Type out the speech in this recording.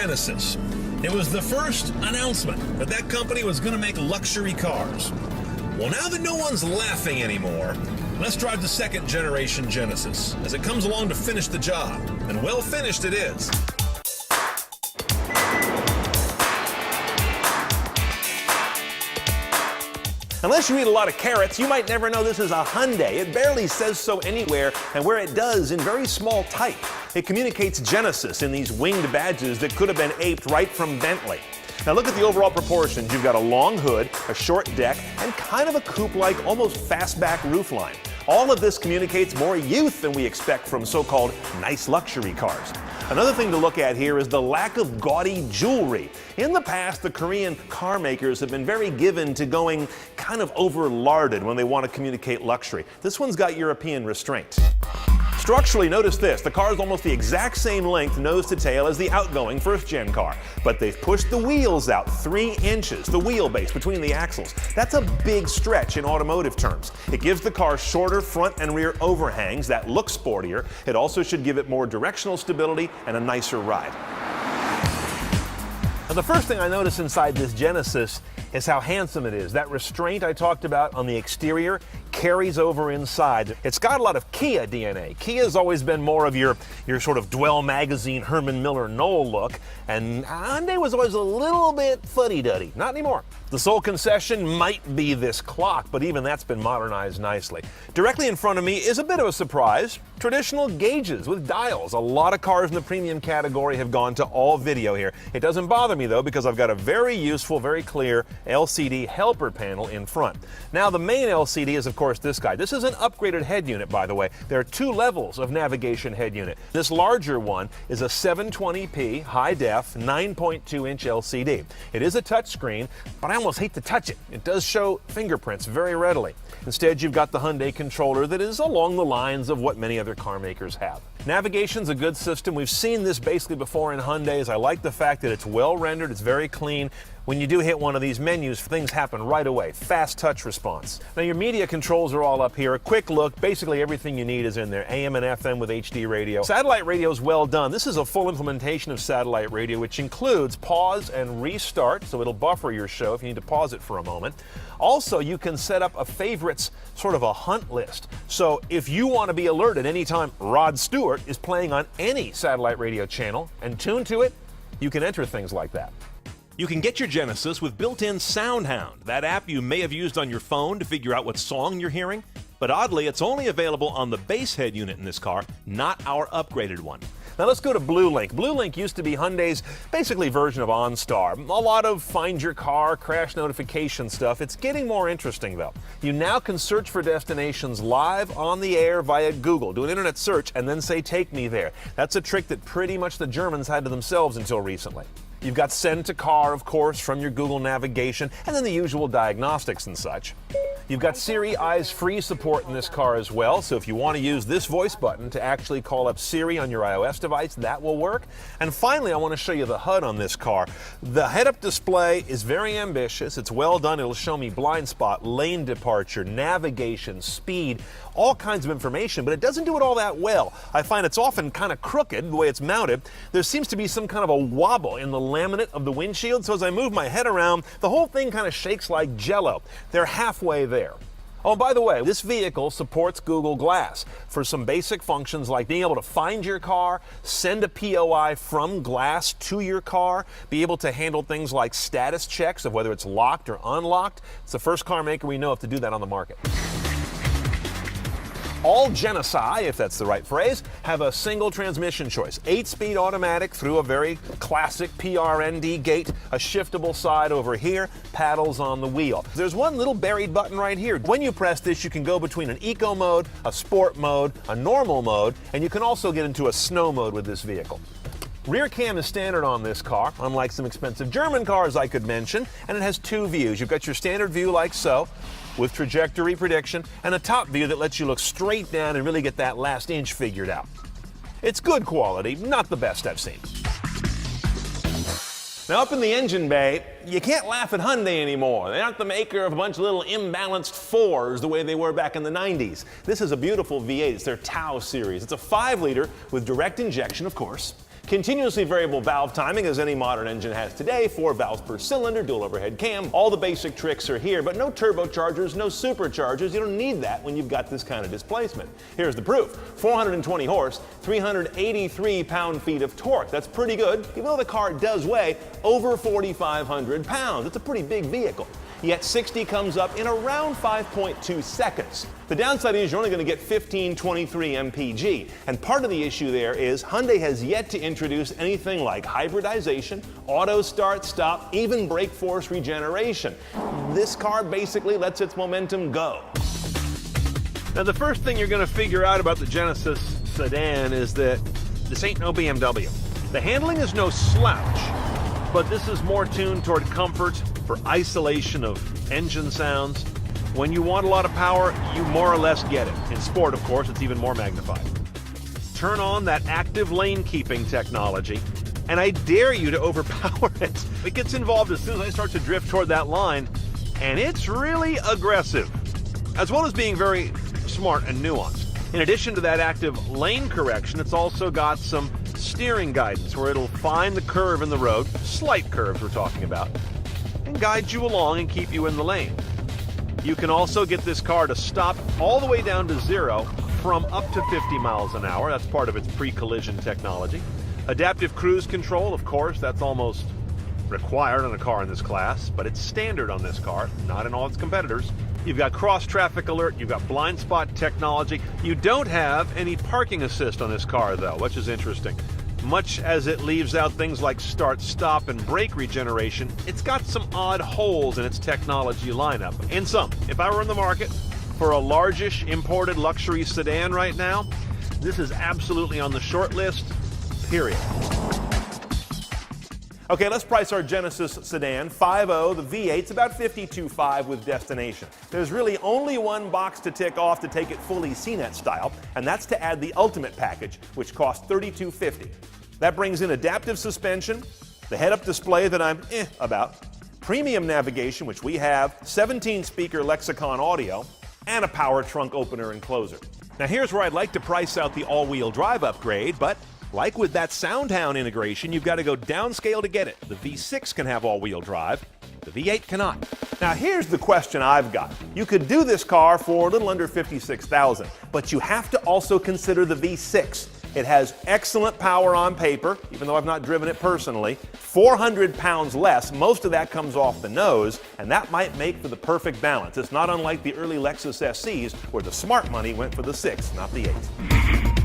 Genesis. It was the first announcement that that company was going to make luxury cars. Well, now that no one's laughing anymore, let's drive the second generation Genesis as it comes along to finish the job. And well finished it is. Unless you eat a lot of carrots, you might never know this is a Hyundai. It barely says so anywhere, and where it does, in very small type. It communicates Genesis in these winged badges that could have been aped right from Bentley. Now look at the overall proportions. You've got a long hood, a short deck, and kind of a coupe-like, almost fastback roofline. All of this communicates more youth than we expect from so-called nice luxury cars. Another thing to look at here is the lack of gaudy jewelry. In the past, the Korean car makers have been very given to going kind of over-larded when they want to communicate luxury. This one's got European restraint. Structurally, notice this. The car is almost the exact same length nose to tail as the outgoing first-gen car, but they've pushed the wheels out 3 inches, the wheelbase between the axles. That's a big stretch in automotive terms. It gives the car shorter front and rear overhangs that look sportier. It also should give it more directional stability and a nicer ride. Now, the first thing I notice inside this Genesis is how handsome it is. That restraint I talked about on the exterior carries over inside. It's got a lot of Kia DNA. Kia's always been more of your sort of Dwell magazine, Herman Miller Knoll look, and Hyundai was always a little bit fuddy-duddy. Not anymore. The sole concession might be this clock, but even that's been modernized nicely. Directly in front of me is a bit of a surprise. Traditional gauges with dials. A lot of cars in the premium category have gone to all video here. It doesn't bother me though, because I've got a very useful, very clear LCD helper panel in front. Now the main LCD is of course this guy. This is an upgraded head unit, by the way. There are 2 levels of navigation head unit. This larger one is a 720p high-def 9.2-inch LCD. It is a touchscreen, but I almost hate to touch it. It does show fingerprints very readily. Instead, you've got the Hyundai controller that is along the lines of what many other car makers have. Navigation's a good system. We've seen this basically before in Hyundais. I like the fact that it's well rendered, it's very clean. When you do hit one of these menus, things happen right away. Fast touch response. Now your media controls are all up here. A quick look, basically everything you need is in there. AM and FM with HD radio. Satellite radio is well done. This is a full implementation of satellite radio, which includes pause and restart, so it'll buffer your show if you need to pause it for a moment. Also, you can set up a favorites, sort of a hunt list. So if you want to be alerted anytime Rod Stewart is playing on any satellite radio channel and tuned to it, you can enter things like that. You can get your Genesis with built-in SoundHound, that app you may have used on your phone to figure out what song you're hearing. But oddly, it's only available on the base head unit in this car, not our upgraded one. Now let's go to BlueLink. BlueLink used to be Hyundai's basically version of OnStar. A lot of find your car, crash notification stuff. It's getting more interesting though. You now can search for destinations live on the air via Google. Do an internet search and then say take me there. That's a trick that pretty much the Germans had to themselves until recently. You've got send to car, of course, from your Google navigation, and then the usual diagnostics and such. You've got Siri Eyes Free support in this car as well, so if you want to use this voice button to actually call up Siri on your iOS device, that will work. And finally, I want to show you the HUD on this car. The head-up display is very ambitious. It's well done. It'll show me blind spot, lane departure, navigation, speed, all kinds of information, but it doesn't do it all that well. I find it's often kind of crooked the way it's mounted. There seems to be some kind of a wobble in the laminate of the windshield, so as I move my head around, the whole thing kind of shakes like jello. They're halfway there. Oh, by the way, this vehicle supports Google Glass for some basic functions like being able to find your car, send a POI from Glass to your car, be able to handle things like status checks of whether it's locked or unlocked. It's the first car maker we know of to do that on the market. All Genesis, if that's the right phrase, have a single transmission choice. 8-speed automatic through a very classic PRND gate, a shiftable side over here, paddles on the wheel. There's one little buried button right here. When you press this, you can go between an eco mode, a sport mode, a normal mode, and you can also get into a snow mode with this vehicle. Rear cam is standard on this car, unlike some expensive German cars I could mention, and it has 2 views. You've got your standard view like so, with trajectory prediction, and a top view that lets you look straight down and really get that last inch figured out. It's good quality, not the best I've seen. Now up in the engine bay, you can't laugh at Hyundai anymore. They aren't the maker of a bunch of little imbalanced 4s the way they were back in the 90s. This is a beautiful V8, it's their Tau series. It's a 5-liter with direct injection, of course. Continuously variable valve timing, as any modern engine has today, 4 valves per cylinder, dual overhead cam. All the basic tricks are here, but no turbochargers, no superchargers. You don't need that when you've got this kind of displacement. Here's the proof. 420 horse, 383 pound-feet of torque. That's pretty good, even though the car does weigh over 4,500 pounds. It's a pretty big vehicle. Yet 60 comes up in around 5.2 seconds. The downside is you're only going to get 1523 mpg, and part of the issue there is Hyundai has yet to introduce anything like hybridization, auto start-stop, even brake force regeneration. This car basically lets its momentum go. Now, the first thing you're going to figure out about the Genesis sedan is that this ain't no BMW. The handling is no slouch, but this is more tuned toward comfort, for isolation of engine sounds. When you want a lot of power, you more or less get it. In sport, of course, it's even more magnified. Turn on that active lane keeping technology, and I dare you to overpower it. It gets involved as soon as I start to drift toward that line, and it's really aggressive, as well as being very smart and nuanced. In addition to that active lane correction, it's also got some steering guidance where it'll find the curve in the road, slight curves we're talking about, and guide you along and keep you in the lane. You can also get this car to stop all the way down to 0 from up to 50 miles an hour. That's part of its pre-collision technology. Adaptive cruise control, of course, that's almost required on a car in this class, but it's standard on this car, not in all its competitors. You've got cross-traffic alert, you've got blind spot technology. You don't have any parking assist on this car, though, which is interesting. Much as it leaves out things like start, stop, and brake regeneration, it's got some odd holes in its technology lineup. In sum, if I were in the market for a largish imported luxury sedan right now, this is absolutely on the short list, period. Okay, let's price our Genesis sedan. 5.0, the V8's about $52,500 with destination. There's really only one box to tick off to take it fully CNET style, and that's to add the Ultimate package, which costs $32,500. That brings in adaptive suspension, the head-up display that I'm about, premium navigation, which we have, 17-speaker Lexicon audio, and a power trunk opener and closer. Now here's where I'd like to price out the all-wheel drive upgrade, but like with that SoundHound integration, you've got to go downscale to get it. The V6 can have all-wheel drive, the V8 cannot. Now here's the question I've got. You could do this car for a little under $56,000, but you have to also consider the V6. It has excellent power on paper, even though I've not driven it personally. 400 pounds less, most of that comes off the nose, and that might make for the perfect balance. It's not unlike the early Lexus SCs, where the smart money went for the 6, not the 8.